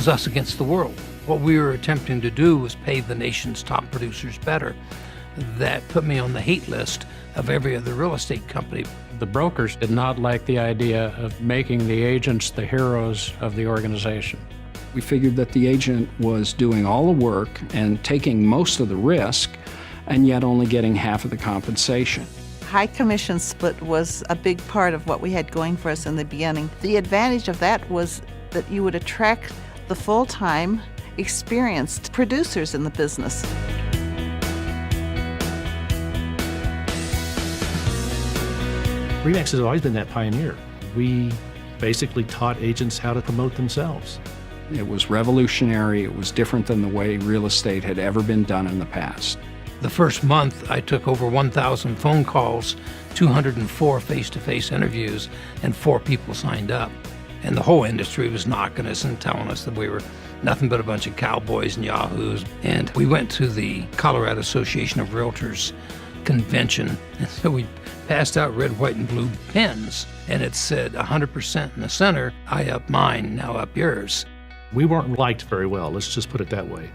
was us against the world. What we were attempting to do was pay the nation's top producers better. That put me on the hate list of every other real estate company. The brokers did not like the idea of making the agents the heroes of the organization. We figured that the agent was doing all the work and taking most of the risk, and yet only getting half of the compensation. High commission split was a big part of what we had going for us in the beginning. The advantage of that was that you would attract the full-time, experienced producers in the business. RE/MAX has always been that pioneer. We basically taught agents how to promote themselves. It was revolutionary. It was different than the way real estate had ever been done in the past. The first month, I took over 1,000 phone calls, 204 face-to-face interviews, and 4 people signed up. And the whole industry was knocking us and telling us that we were nothing but a bunch of cowboys and yahoos. And we went to the Colorado Association of Realtors convention, and so we passed out red, white, and blue pens, and it said 100% in the center, I up mine, now up yours. We weren't liked very well, let's just put it that way.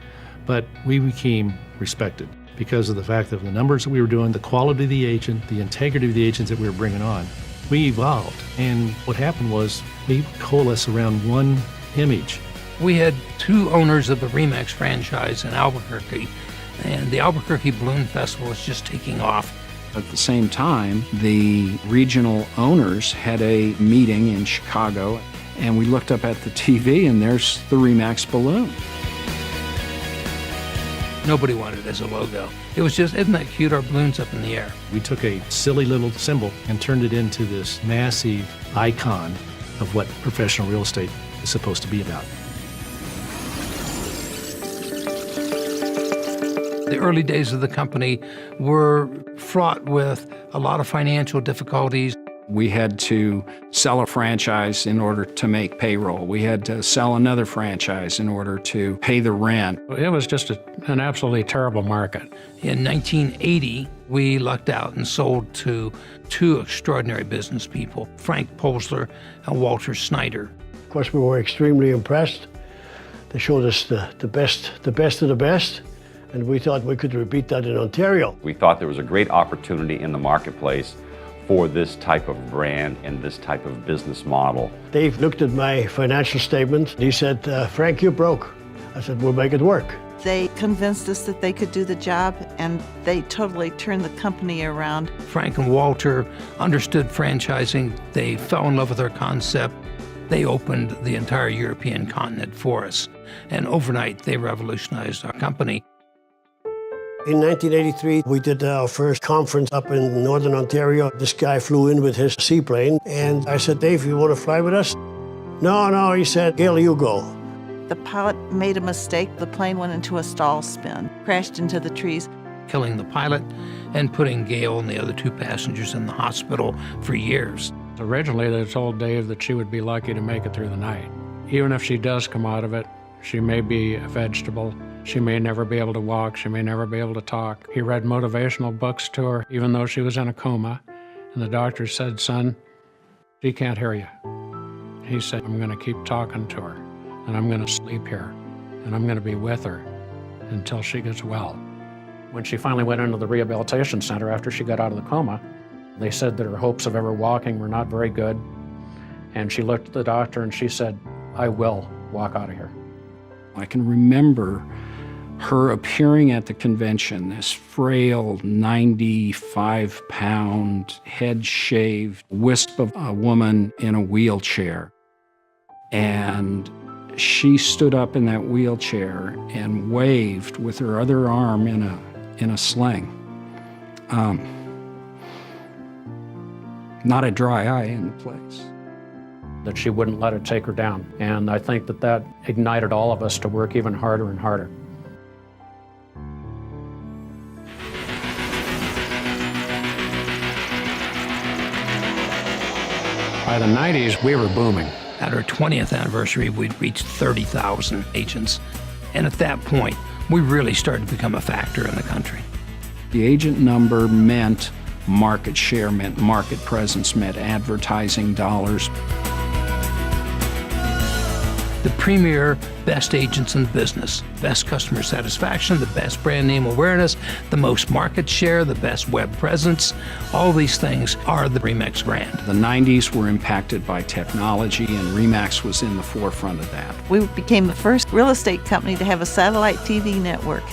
But we became respected because of the fact of the numbers that we were doing, the quality of the agent, the integrity of the agents that we were bringing on. We evolved, and what happened was we coalesced around one image. We had 2 owners of the RE/MAX franchise in Albuquerque, and the Albuquerque Balloon Festival was just taking off. At the same time, the regional owners had a meeting in Chicago, and we looked up at the TV, and there's the RE/MAX balloon. Nobody wanted it as a logo. It was just, isn't that cute, our balloons up in the air? We took a silly little symbol and turned it into this massive icon of what professional real estate is supposed to be about. The early days of the company were fraught with a lot of financial difficulties. We had to sell a franchise in order to make payroll. We had to sell another franchise in order to pay the rent. It was just an absolutely terrible market. In 1980, we lucked out and sold to 2 extraordinary business people, Frank Polsler and Walter Snyder. Of course, we were extremely impressed. They showed us the best of the best, and we thought we could repeat that in Ontario. We thought there was a great opportunity in the marketplace for this type of brand and this type of business model. Dave looked at my financial statement. He said, Frank, you're broke. I said, we'll make it work. They convinced us that they could do the job, and they totally turned the company around. Frank and Walter understood franchising. They fell in love with our concept. They opened the entire European continent for us. And overnight, they revolutionized our company. In 1983, we did our first conference up in Northern Ontario. This guy flew in with his seaplane, and I said, Dave, you want to fly with us? No, he said, Gail, you go. The pilot made a mistake. The plane went into a stall spin, crashed into the trees. Killing the pilot and putting Gail and the other 2 passengers in the hospital for years. Originally, they told Dave that she would be lucky to make it through the night. Even if she does come out of it, she may be a vegetable. She may never be able to walk. She may never be able to talk. He read motivational books to her, even though she was in a coma. And the doctor said, son, she can't hear you. He said, I'm going to keep talking to her, and I'm going to sleep here, and I'm going to be with her until she gets well. When she finally went into the rehabilitation center after she got out of the coma, they said that her hopes of ever walking were not very good. And she looked at the doctor and she said, I will walk out of here. I can remember her appearing at the convention, this frail, 95-pound, head-shaved wisp of a woman in a wheelchair. And she stood up in that wheelchair and waved with her other arm in a sling. Not a dry eye in the place. That she wouldn't let it take her down. And I think that ignited all of us to work even harder and harder. By the 90s, we were booming. At our 20th anniversary, we'd reached 30,000 agents. And at that point, we really started to become a factor in the country. The agent number meant market share, meant market presence, meant advertising dollars. the premier best agents in the business, best customer satisfaction, the best brand name awareness, the most market share, the best web presence. All these things are the RE/MAX brand. The 90s were impacted by technology, and RE/MAX was in the forefront of that. We became the first real estate company to have a satellite TV network.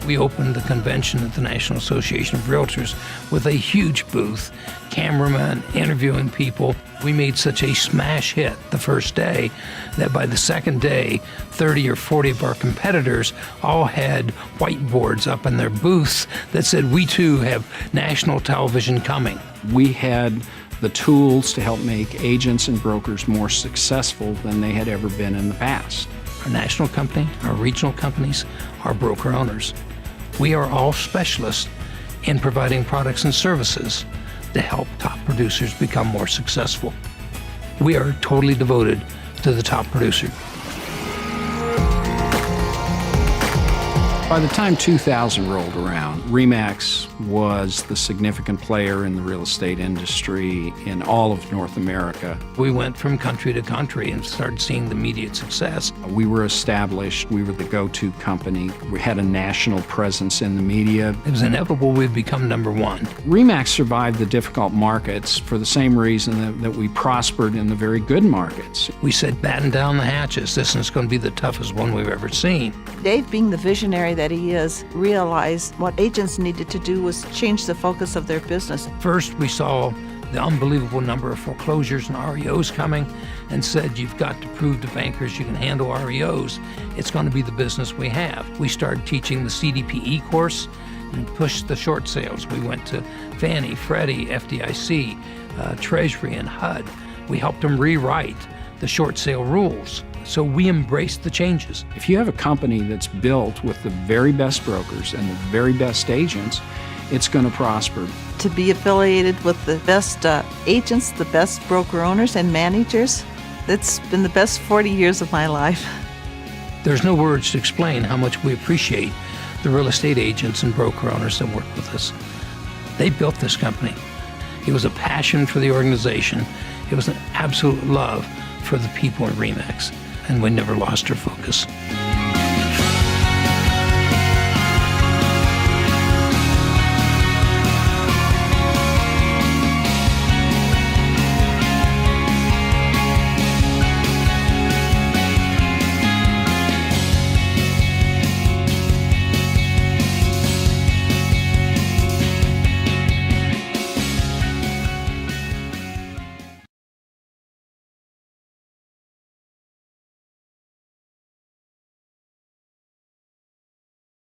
We opened the convention at the National Association of Realtors with a huge booth, cameramen interviewing people. We made such a smash hit the first day that by the second day, 30 or 40 of our competitors all had whiteboards up in their booths that said, "We too have national television coming." We had the tools to help make agents and brokers more successful than they had ever been in the past. Our national company, our regional companies, our broker owners. We are all specialists in providing products and services to help top producers become more successful. We are totally devoted to the top producer. By the time 2000 rolled around, RE/MAX was the significant player in the real estate industry in all of North America. We went from country to country and started seeing the immediate success. We were established. We were the go-to company. We had a national presence in the media. It was inevitable we'd become number one. RE/MAX survived the difficult markets for the same reason that we prospered in the very good markets. We said, batten down the hatches. This is going to be the toughest one we've ever seen. Dave, being the visionary that he is, realized what agents needed to do was change the focus of their business. First, we saw the unbelievable number of foreclosures and REOs coming and said, you've got to prove to bankers you can handle REOs. It's going to be the business we have. We started teaching the CDPE course and pushed the short sales. We went to Fannie, Freddie, FDIC, Treasury, and HUD. We helped them rewrite the short sale rules. So we embraced the changes. If you have a company that's built with the very best brokers and the very best agents, it's going to prosper. To be affiliated with the best agents, the best broker owners and managers, it's been the best 40 years of my life. There's no words to explain how much we appreciate the real estate agents and broker owners that work with us. They built this company. It was a passion for the organization. It was an absolute love for the people in RE/MAX. And we never lost our focus.